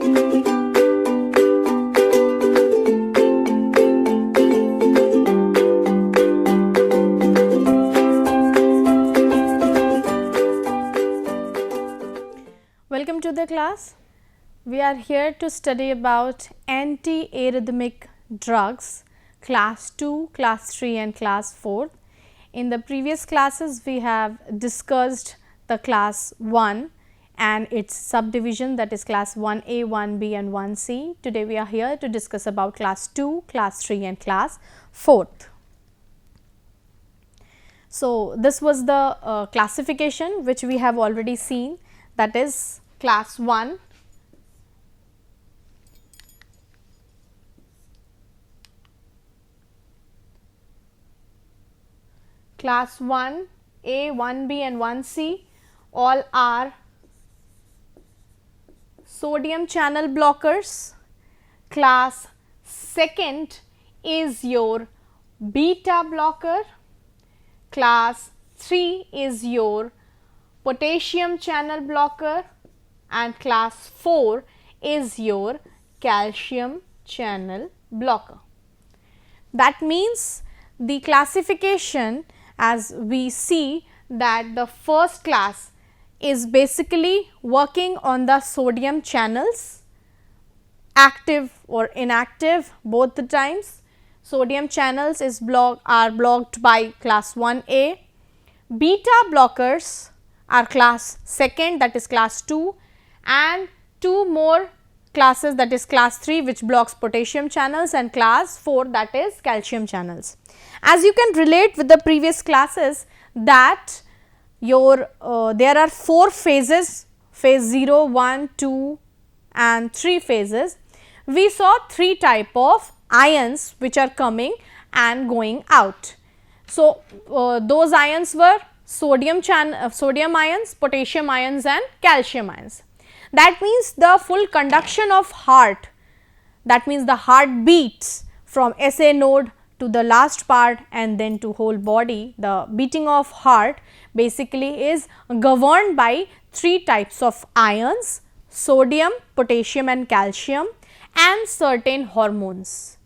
Welcome to the class. We are here to study about anti-arrhythmic drugs class 2, class 3 and class 4. In the previous classes we have discussed the class 1 and its subdivision, that is class 1A, 1B and 1C. Today we are here to discuss about class 2, class 3 and class 4. So, this was the classification which we have already seen, that is class 1, class 1A, 1B and 1C all are sodium channel blockers. Class 2nd is your beta blocker. Class 3 is your potassium channel blocker and class 4 is your calcium channel blocker. That means the classification, as we see that the first class is basically working on the sodium channels, active or inactive both the times. Sodium channels are blocked by class 1A. Beta blockers are class 2nd, that is class 2, and 2 more classes, that is class 3 which blocks potassium channels and class 4 that is calcium channels. As you can relate with the previous classes that your there are 4 phases, phase 0, 1, 2 and 3 phases. We saw 3 type of ions which are coming and going out. So, those ions were sodium ions, potassium ions and calcium ions. That means the full conduction of heart, that means the heart beats from SA node to the last part and then to whole body. The beating of heart basically is governed by 3 types of ions: sodium, potassium and calcium, and certain hormones,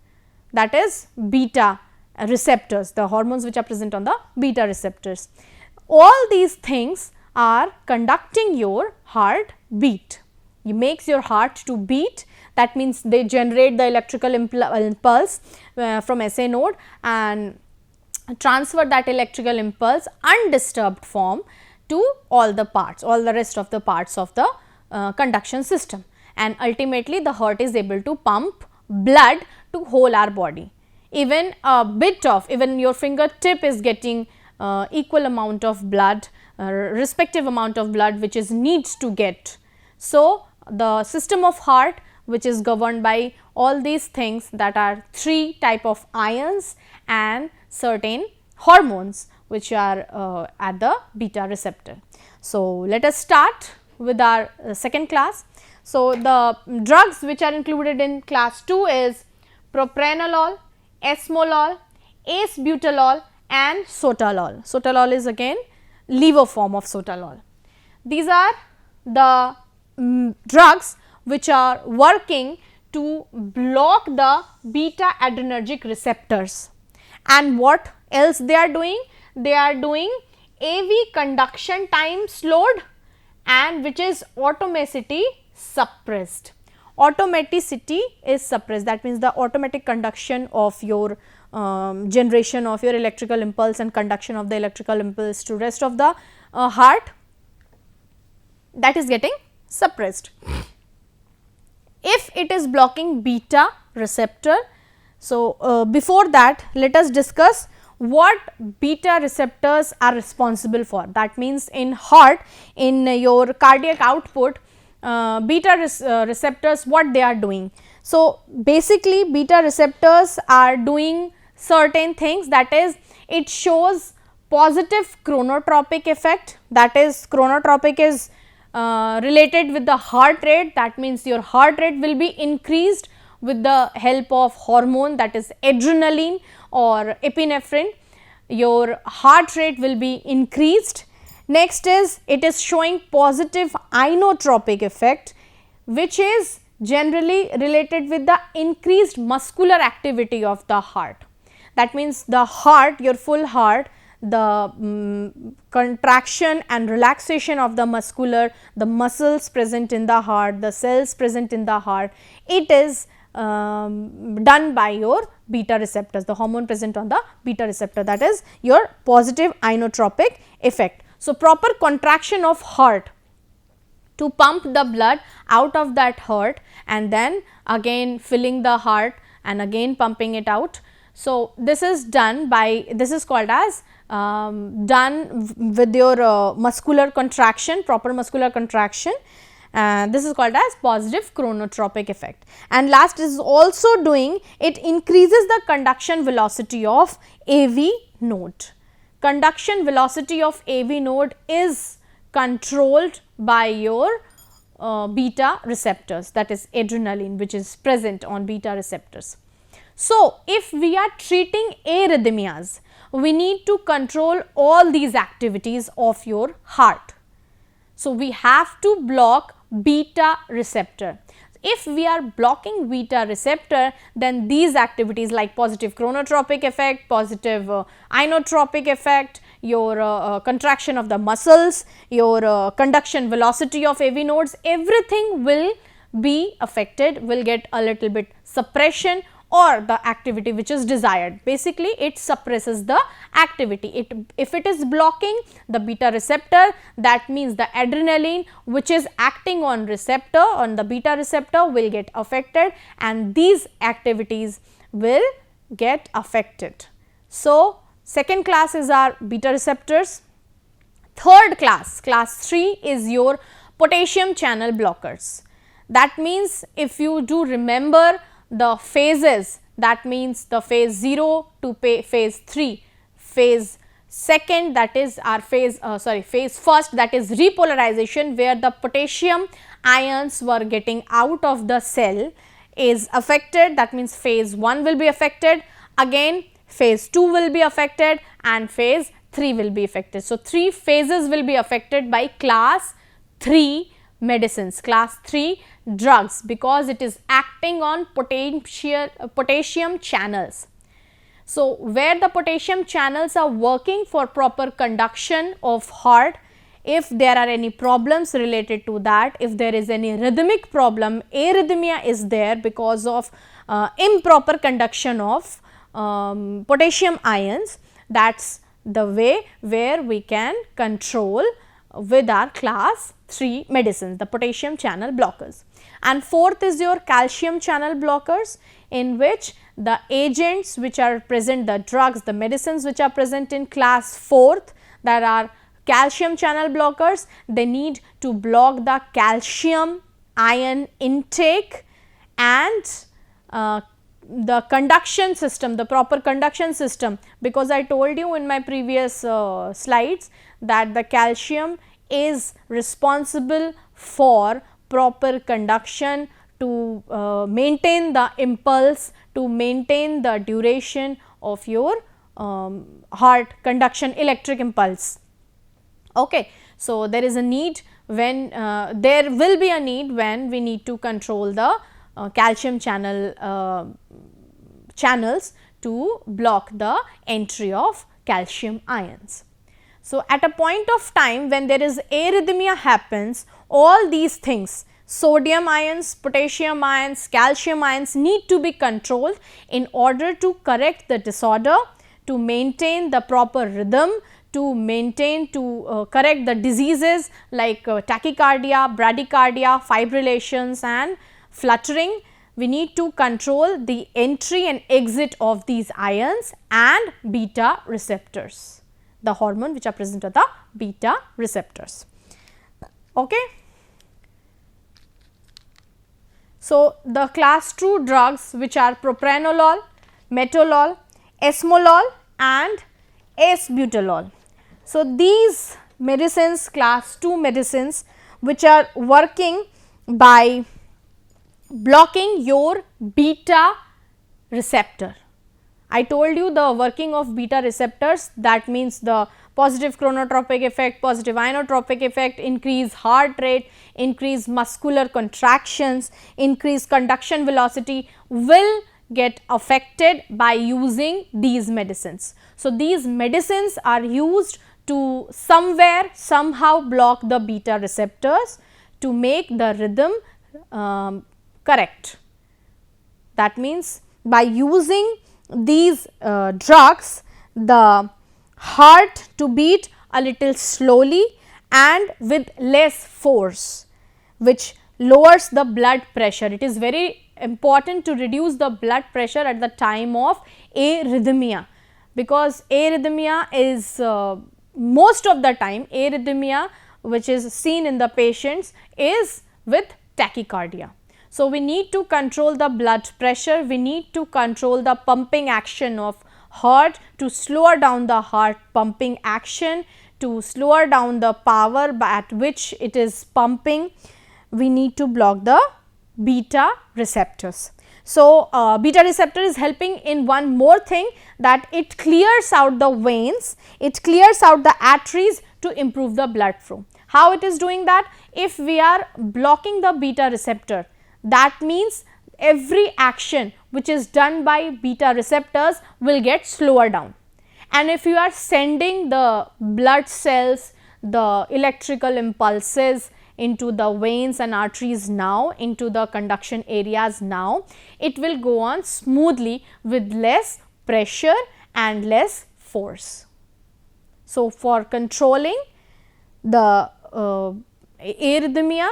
that is beta receptors, the hormones which are present on the beta receptors. All these things are conducting your heart beat. It makes your heart to beat, that means they generate the electrical impulse from SA node and transfer that electrical impulse undisturbed form to all the parts, all the rest of the parts of the conduction system, and ultimately the heart is able to pump blood to whole our body. Even a bit of, even your fingertip is getting equal amount of blood, respective amount of blood which is needs to get. So, the system of heart which is governed by all these things, that are 3 type of ions and certain hormones which are at the beta receptor. So, let us start with our second class. So, the drugs which are included in class 2 is propranolol, esmolol, acebutolol and sotalol. Sotalol is again lever form of sotalol. These are the drugs which are working to block the beta adrenergic receptors. And what else they are doing? They are doing AV conduction time slowed and which is automaticity suppressed. Automaticity is suppressed, that means the automatic conduction of your generation of your electrical impulse and conduction of the electrical impulse to rest of the heart, that is getting suppressed. If it is blocking beta receptor, so before that let us discuss what beta receptors are responsible for. That means in heart, in your cardiac output, beta receptors, what they are doing. So, basically beta receptors are doing certain things, that is it shows positive chronotropic effect, that is chronotropic is related with the heart rate, that means your heart rate will be increased with the help of hormone, that is adrenaline or epinephrine, your heart rate will be increased. Next is it is showing positive inotropic effect, which is generally related with the increased muscular activity of the heart. That means the heart, your full heart, the contraction and relaxation of the muscles present in the heart, the cells present in the heart, it is done by your beta receptors, the hormone present on the beta receptor, that is your positive inotropic effect. So, proper contraction of heart to pump the blood out of that heart and then again filling the heart and again pumping it out. So, this is done by, this is called as done with your muscular contraction, proper muscular contraction. This is called as positive chronotropic effect. And last is also doing, it increases the conduction velocity of AV node. Conduction velocity of AV node is controlled by your beta receptors, that is adrenaline, which is present on beta receptors. So, if we are treating arrhythmias, we need to control all these activities of your heart. So, we have to block beta receptor. If we are blocking beta receptor, then these activities like positive chronotropic effect, positive inotropic effect, your contraction of the muscles, your conduction velocity of AV nodes, everything will be affected, will get a little bit suppression or the activity which is desired. Basically, it suppresses the activity. If it is blocking the beta receptor, that means the adrenaline which is acting on receptor, on the beta receptor, will get affected and these activities will get affected. So, second class is our beta receptors. Third class, class 3 is your potassium channel blockers. That means, if you do remember the phases, that means the phase 0 to phase 3, phase second, that is our phase first, that is repolarization, where the potassium ions were getting out of the cell is affected. That means phase 1 will be affected, again phase 2 will be affected and phase 3 will be affected. So, 3 phases will be affected by class 3 medicines, class 3 drugs, because it is acting on potassium channels. So, where the potassium channels are working for proper conduction of heart, if there are any problems related to that, if there is any rhythmic problem, arrhythmia is there because of improper conduction of potassium ions, that is the way where we can control with our class 3 medicines, the potassium channel blockers. And fourth is your calcium channel blockers, in which the agents which are present, the drugs, the medicines which are present in class 4th, that are calcium channel blockers, they need to block the calcium ion intake and the conduction system, the proper conduction system, because I told you in my previous slides that the calcium is responsible for proper conduction, to maintain the impulse, to maintain the duration of your heart conduction electric impulse. Okay. So, there is a need when there will be a need when we need to control the calcium channels to block the entry of calcium ions. So, at a point of time when there is arrhythmia happens, all these things, sodium ions, potassium ions, calcium ions need to be controlled in order to correct the disorder, to maintain the proper rhythm, to maintain, to correct the diseases like tachycardia, bradycardia, fibrillations and fluttering. We need to control the entry and exit of these ions and beta receptors, the hormone which are present at the beta receptors. Okay. So, the class 2 drugs which are propranolol, metoprolol, esmolol and acebutolol. So, these medicines, class 2 medicines which are working by blocking your beta receptor. I told you the working of beta receptors, that means the positive chronotropic effect, positive inotropic effect, increase heart rate, increase muscular contractions, increase conduction velocity will get affected by using these medicines. So, these medicines are used to somewhere somehow block the beta receptors to make the rhythm correct. That means, by using these drugs, the heart to beat a little slowly and with less force, which lowers the blood pressure. It is very important to reduce the blood pressure at the time of arrhythmia, because arrhythmia is most of the time arrhythmia which is seen in the patients is with tachycardia. So, we need to control the blood pressure, we need to control the pumping action of heart to slow down the heart pumping action, to slow down the power at which it is pumping. We need to block the beta receptors. So, beta receptor is helping in one more thing, that it clears out the veins, it clears out the arteries to improve the blood flow. How it is doing that? If we are blocking the beta receptor, that means every action which is done by beta receptors will get slower down. And if you are sending the blood cells, the electrical impulses into the veins and arteries now, into the conduction areas now, it will go on smoothly with less pressure and less force. So, for controlling the arrhythmia,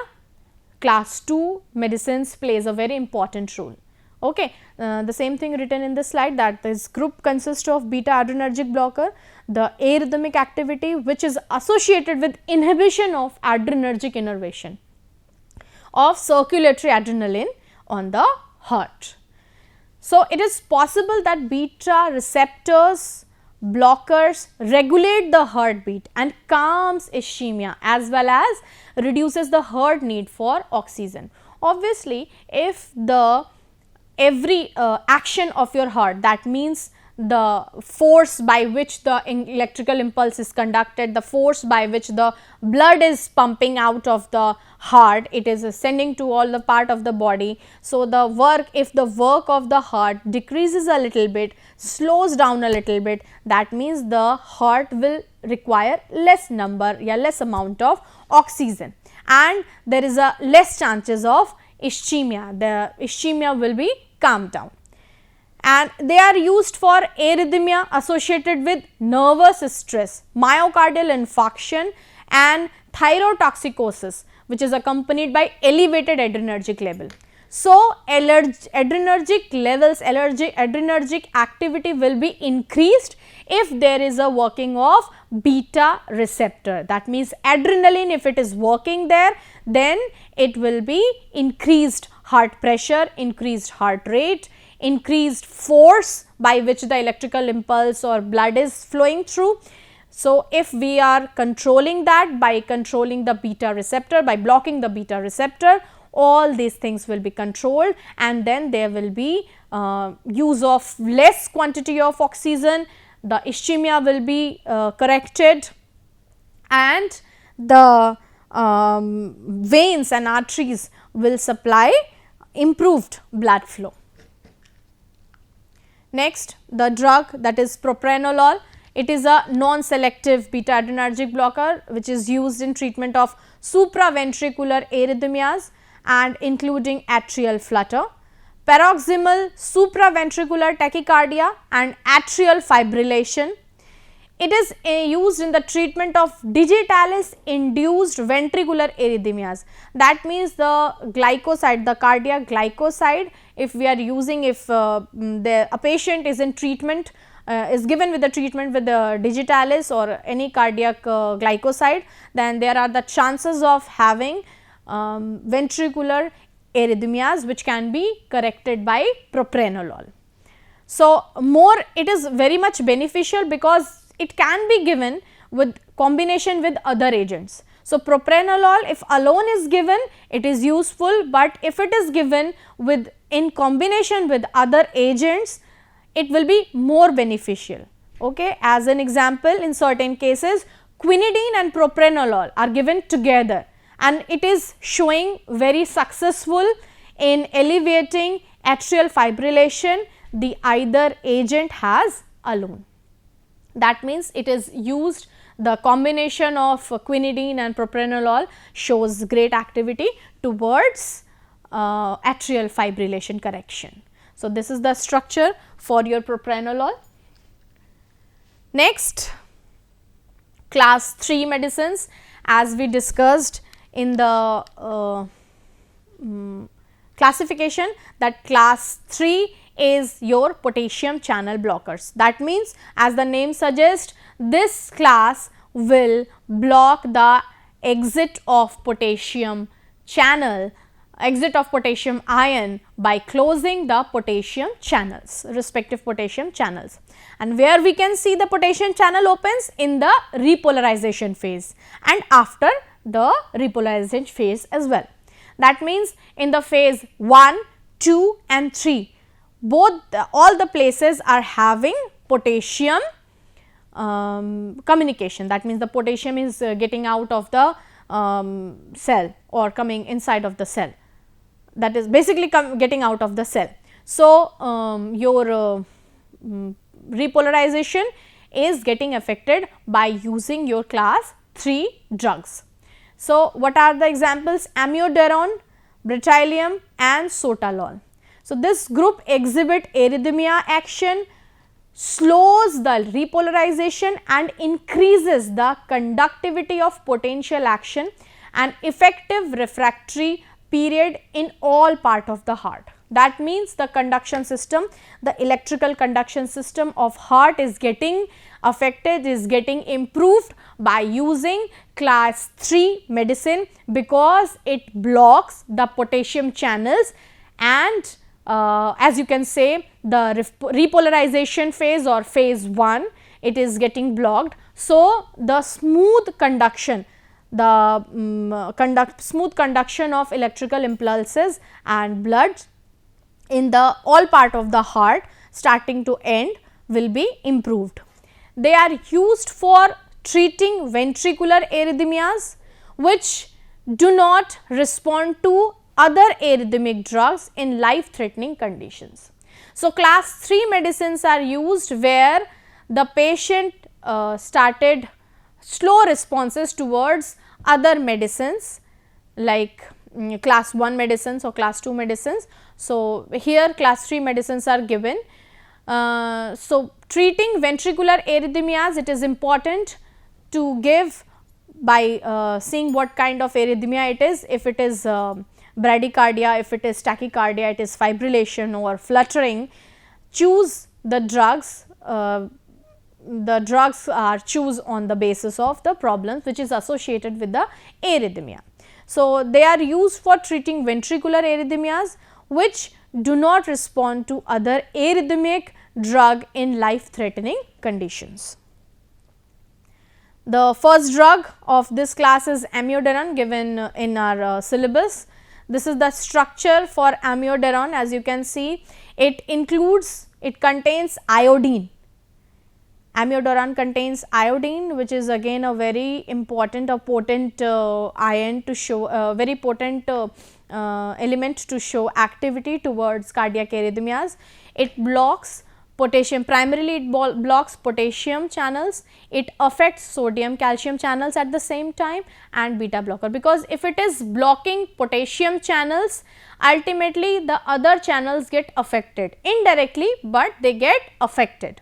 class 2 medicines plays a very important role. Okay. The same thing written in the slide, that this group consists of beta adrenergic blocker, the arrhythmic activity which is associated with inhibition of adrenergic innervation of circulatory adrenaline on the heart. So, it is possible that beta receptors blockers regulate the heartbeat and calms ischemia as well as reduces the heart need for oxygen. Obviously, if the every action of your heart, that means the force by which the electrical impulse is conducted, the force by which the blood is pumping out of the heart, it is sending to all the part of the body. So, the work, if the work of the heart decreases a little bit, slows down a little bit, that means the heart will require less amount of oxygen, and there is a less chances of ischemia, the ischemia will be calmed down. And they are used for arrhythmia associated with nervous stress, myocardial infarction and thyrotoxicosis, which is accompanied by elevated adrenergic level. So, adrenergic levels, adrenergic activity will be increased if there is a working of beta receptor. That means, adrenaline, if it is working there, then it will be increased heart pressure, increased heart rate, increased force by which the electrical impulse or blood is flowing through. So, if we are controlling that by controlling the beta receptor, by blocking the beta receptor, all these things will be controlled, and then there will be use of less quantity of oxygen, the ischemia will be corrected, and the veins and arteries will supply improved blood flow. Next, the drug, that is propranolol. It is a non-selective beta adrenergic blocker which is used in treatment of supraventricular arrhythmias and including atrial flutter, paroxysmal supraventricular tachycardia and atrial fibrillation. It is used in the treatment of digitalis induced ventricular arrhythmias. That means the glycoside, the cardiac glycoside, if we are using, if a patient is in treatment, is given with the treatment with the digitalis or any cardiac glycoside, then there are the chances of having ventricular arrhythmias which can be corrected by propranolol. So, more it is very much beneficial because it can be given with combination with other agents. So, propranolol, if alone is given, it is useful, but if it is given with in combination with other agents, it will be more beneficial. Okay. As an example, in certain cases quinidine and propranolol are given together and it is showing very successful in alleviating atrial fibrillation the either agent has alone. That means it is used, the combination of quinidine and propranolol shows great activity towards atrial fibrillation correction. So, this is the structure for your propranolol. Next, class 3 medicines, as we discussed in the classification, that class 3 is your potassium channel blockers. That means, as the name suggests, this class will block the exit of potassium channel, exit of potassium ion by closing the potassium channels, respective potassium channels. And where we can see the potassium channel opens? In the repolarization phase and after the repolarization phase as well. That means, in the phase 1, 2 and 3, both all the places are having potassium communication. That means, the potassium is getting out of the cell or coming inside of the cell, that is basically getting out of the cell. So, your repolarization is getting affected by using your class 3 drugs. So, what are the examples? Amiodarone, Bretaluum and Sotalol. So, this group exhibit arrhythmia action, slows the repolarization and increases the conductivity of potential action and effective refractory period in all part of the heart. That means, the conduction system, the electrical conduction system of heart is getting affected, is getting improved by using class 3 medicine, because it blocks the potassium channels and as you can say, the repolarization phase or phase 1, it is getting blocked. So, the smooth conduction, the smooth conduction of electrical impulses and blood in the all part of the heart starting to end will be improved. They are used for treating ventricular arrhythmias which do not respond to other arrhythmic drugs in life threatening conditions. So, class 3 medicines are used where the patient started slow responses towards other medicines like class 1 medicines or class 2 medicines. So, here class 3 medicines are given. So, treating ventricular arrhythmias, it is important to give by seeing what kind of arrhythmia it is. If it is bradycardia, if it is tachycardia, it is fibrillation or fluttering, choose the drugs. The drugs are choose on the basis of the problems which is associated with the arrhythmia. So, they are used for treating ventricular arrhythmias which do not respond to other arrhythmic drug in life threatening conditions. The first drug of this class is amiodarone, given in our syllabus. This is the structure for amiodarone. As you can see, it contains iodine. Amiodarone contains iodine, which is again a very important or potent ion to show very potent element to show activity towards cardiac arrhythmias. It blocks potassium, primarily it blocks potassium channels, it affects sodium calcium channels at the same time and beta blocker, because if it is blocking potassium channels, ultimately the other channels get affected indirectly, but they get affected.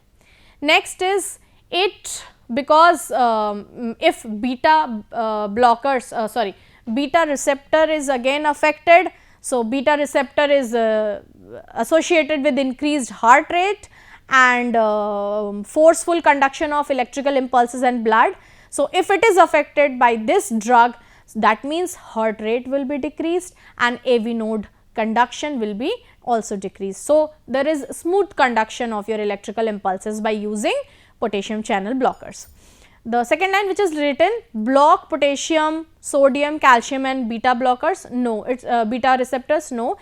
Next is it, because if beta blockers beta receptor is again affected. So, beta receptor is associated with increased heart rate and forceful conduction of electrical impulses and blood. So, if it is affected by this drug, that means heart rate will be decreased and AV node conduction will be also decreased. So, there is smooth conduction of your electrical impulses by using potassium channel blockers. The second line which is written, block potassium, sodium, calcium and beta blockers, no, it is beta receptors, no.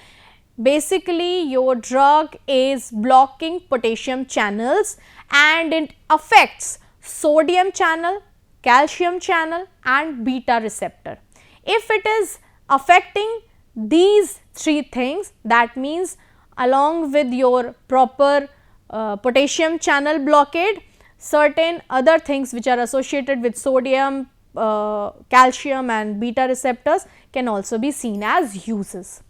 basically your drug is blocking potassium channels and it affects sodium channel, calcium channel and beta receptor. If it is affecting these three things, that means along with your proper potassium channel blockade, certain other things which are associated with sodium, calcium and beta receptors can also be seen as uses.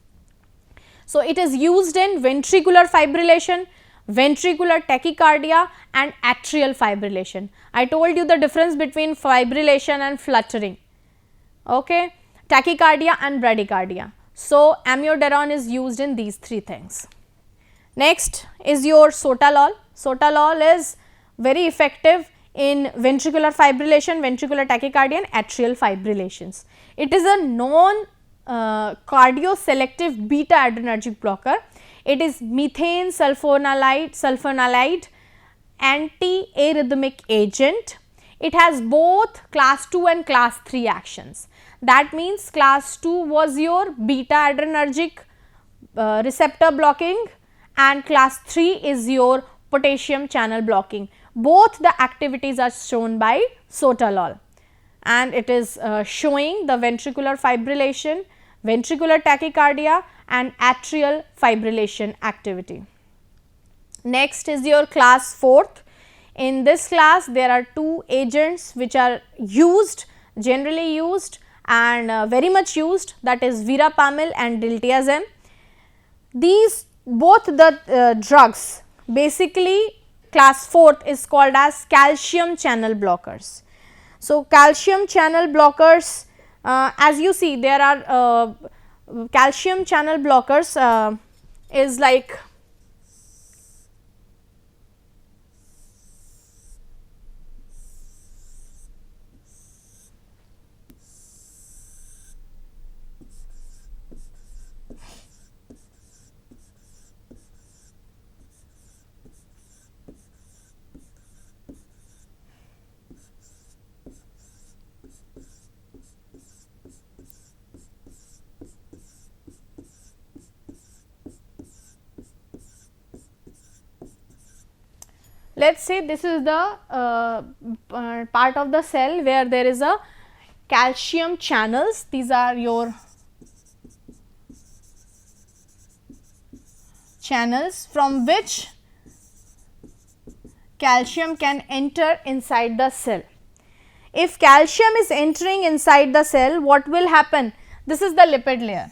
So, it is used in ventricular fibrillation, ventricular tachycardia and atrial fibrillation. I told you the difference between fibrillation and fluttering, okay, tachycardia and bradycardia. So, amiodarone is used in these three things. Next is your sotalol. Sotalol is very effective in ventricular fibrillation, ventricular tachycardia and atrial fibrillations. It is a non cardioselective beta adrenergic blocker. It is methane sulfonamide anti-arrhythmic agent. It has both class 2 and class 3 actions. That means class 2 was your beta adrenergic receptor blocking and class 3 is your potassium channel blocking. Both the activities are shown by sotalol and it is showing the ventricular fibrillation, ventricular tachycardia and atrial fibrillation activity. Next is your class 4th. In this class there are two agents which are used, generally used and very much used, that is verapamil and diltiazem. These both the drugs, basically class 4th is called as calcium channel blockers. So, calcium channel blockers, as you see there are calcium channel blockers is like let us say this is the part of the cell where there is a calcium channels. These are your channels from which calcium can enter inside the cell. If calcium is entering inside the cell, what will happen? This is the lipid layer.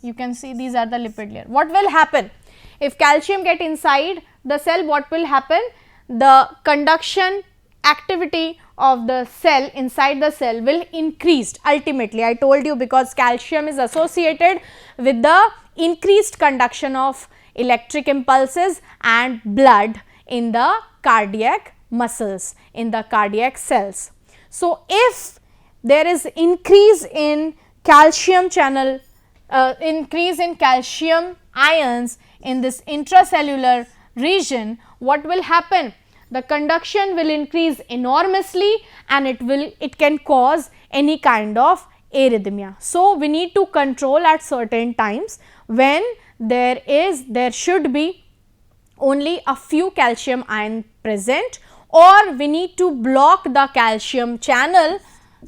You can see these are the lipid layer. What will happen? If calcium get inside the cell, what will happen? The conduction activity of the cell inside the cell will increase ultimately. I told you because calcium is associated with the increased conduction of electric impulses and blood in the cardiac muscles, in the cardiac cells. So, if there is increase in calcium channel, increase in calcium ions in this intracellular region, what will happen? The conduction will increase enormously and it can cause any kind of arrhythmia. So, we need to control at certain times when there should be only a few calcium ion present, or we need to block the calcium channel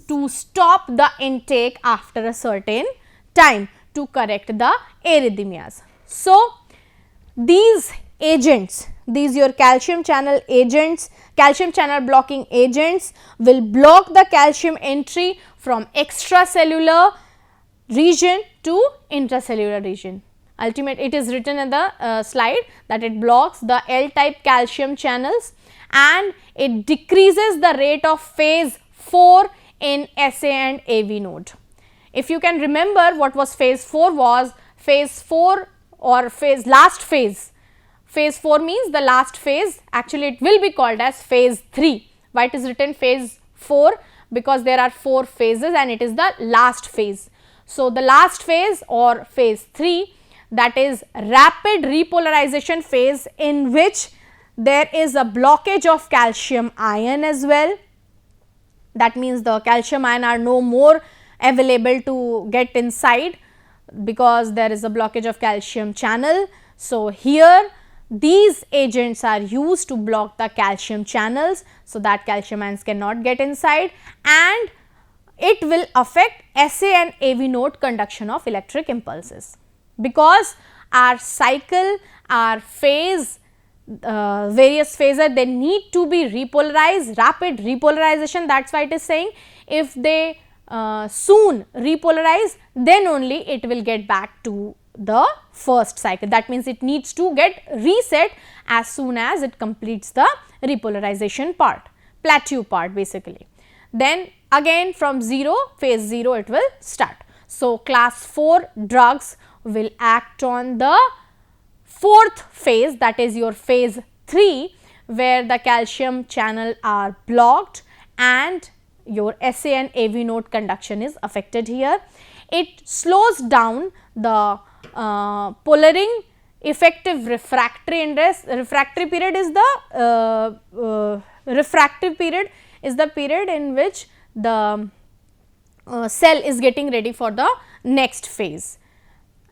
to stop the intake after a certain time to correct the arrhythmias. So, these agents, these your calcium channel agents, calcium channel blocking agents will block the calcium entry from extracellular region to intracellular region. Ultimately, it is written in the slide that it blocks the L type calcium channels and it decreases the rate of phase 4 in SA and AV node. If you can remember what was phase 4 was, phase 4 or last phase. Phase 4 means the last phase, actually it will be called as phase 3. Why it is written phase 4? Because there are 4 phases and it is the last phase. So, the last phase or phase 3, that is rapid repolarization phase, in which there is a blockage of calcium ion as well. That means the calcium ion are no more available to get inside because there is a blockage of calcium channel. So, here these agents are used to block the calcium channels, so that calcium ions cannot get inside, and it will affect SA and AV node conduction of electric impulses. Because our cycle, our phase, various phases, they need to be repolarized, rapid repolarization, that is why it is saying if they soon repolarize, then only it will get back to the first cycle. That means, it needs to get reset as soon as it completes the repolarization part, plateau part basically. Then again from 0, phase 0 it will start. So, class 4 drugs will act on the fourth phase, that is your phase 3, where the calcium channel are blocked and your SA and AV node conduction is affected here. It slows down the Pollering effective refractory index. Refractory period is the refractive period is the period in which the cell is getting ready for the next phase,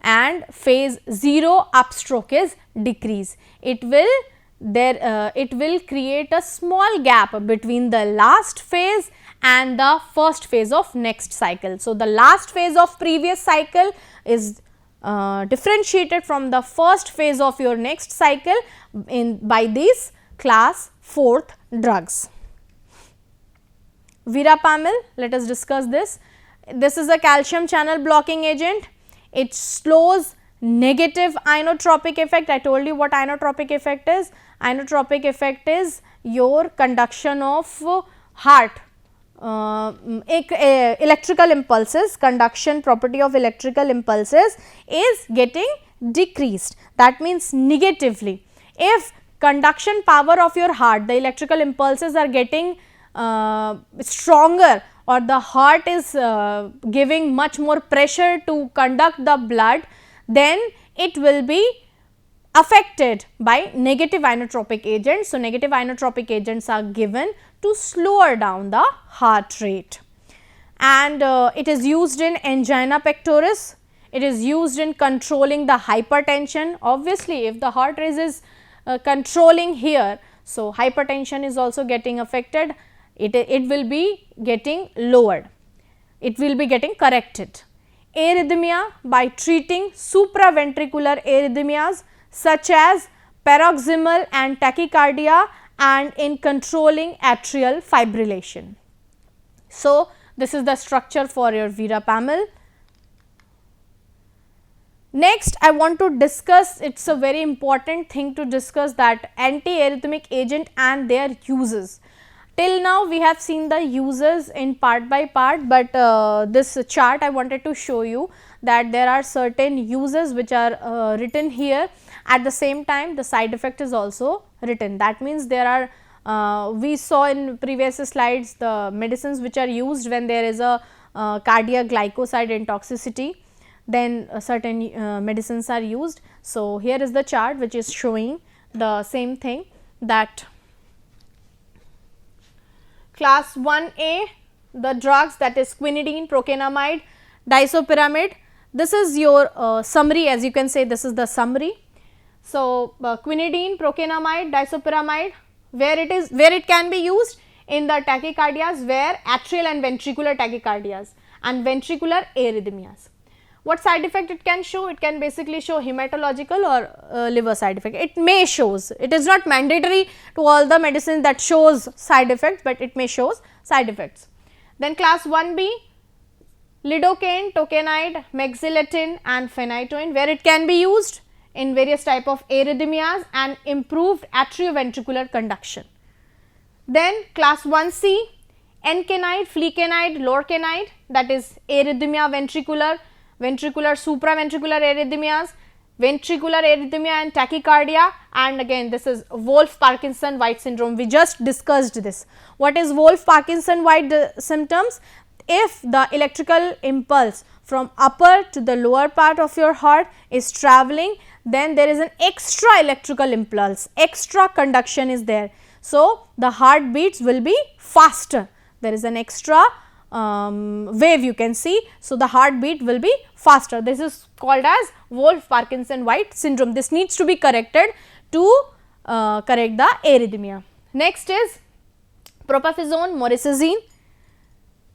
and phase 0 upstroke is decrease. It will create a small gap between the last phase and the first phase of next cycle. So, the last phase of previous cycle is differentiated from the first phase of your next cycle by these class 4th drugs. Verapamil, let us discuss this. This is a calcium channel blocking agent. It slows negative inotropic effect. I told you what inotropic effect is. Inotropic effect is your conduction of heart, electrical impulses, conduction property of electrical impulses is getting decreased. That means, negatively, if conduction power of your heart, the electrical impulses are getting stronger, or the heart is giving much more pressure to conduct the blood, then it will be affected by negative inotropic agents. So, negative inotropic agents are given to slower down the heart rate, and it is used in angina pectoris. It is used in controlling the hypertension. Obviously, if the heart rate is controlling here, so hypertension is also getting affected. It will be getting lowered, it will be getting corrected. Arrhythmia, by treating supraventricular arrhythmias such as paroxysmal and tachycardia, and in controlling atrial fibrillation. So, this is the structure for your Verapamil. Next, I want to discuss, it is a very important thing to discuss, that antiarrhythmic agent and their uses. Till now we have seen the uses in part by part, but this chart I wanted to show you that there are certain uses which are written here. At the same time, the side effect is also written. That means, there are we saw in previous slides the medicines which are used when there is a cardiac glycoside intoxicity, then certain medicines are used. So, here is the chart which is showing the same thing, that class 1A, the drugs, that is quinidine, procainamide, disopyramide. This is your summary, as you can say, this is the summary. So, quinidine, procainamide, disopyramide, where it can be used in the tachycardias, where atrial and ventricular tachycardias and ventricular arrhythmias. What side effect it can show? It can basically show hematological or liver side effect. It may shows, it is not mandatory to all the medicines that shows side effects, but it may shows side effects. Then class 1B, lidocaine, tokainide, mexiletine and phenytoin, where it can be used in various type of arrhythmias and improved atrioventricular conduction. Then class 1C, encainide, flecainide, lorcainide, that is arrhythmia ventricular, supraventricular arrhythmias, ventricular arrhythmia and tachycardia, and again this is Wolff-Parkinson-White syndrome. We just discussed this. What is Wolff-Parkinson-White symptoms? If the electrical impulse from upper to the lower part of your heart is traveling, then there is an extra electrical impulse, extra conduction is there. So, the heartbeats will be faster. There is an extra wave you can see. So, the heartbeat will be faster. This is called as Wolff-Parkinson-White syndrome. This needs to be corrected to correct the arrhythmia. Next is propafisone, morisazine.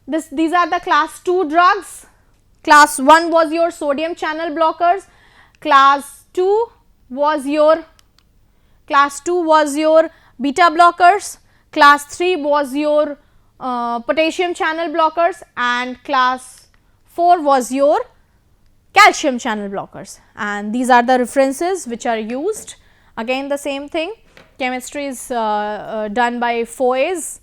These are the class 2 drugs. Class 1 was your sodium channel blockers, class 2 was your beta blockers, class 3 was your potassium channel blockers, and class 4 was your calcium channel blockers. And these are the references which are used. Again the same thing, chemistry is done by Foy's,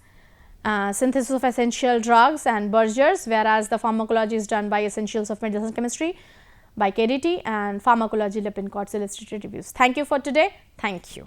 synthesis of essential drugs and Berger's, whereas the pharmacology is done by essentials of medicinal chemistry by KDT, and pharmacology Lippincott illustrated reviews. Thank you for today. Thank you.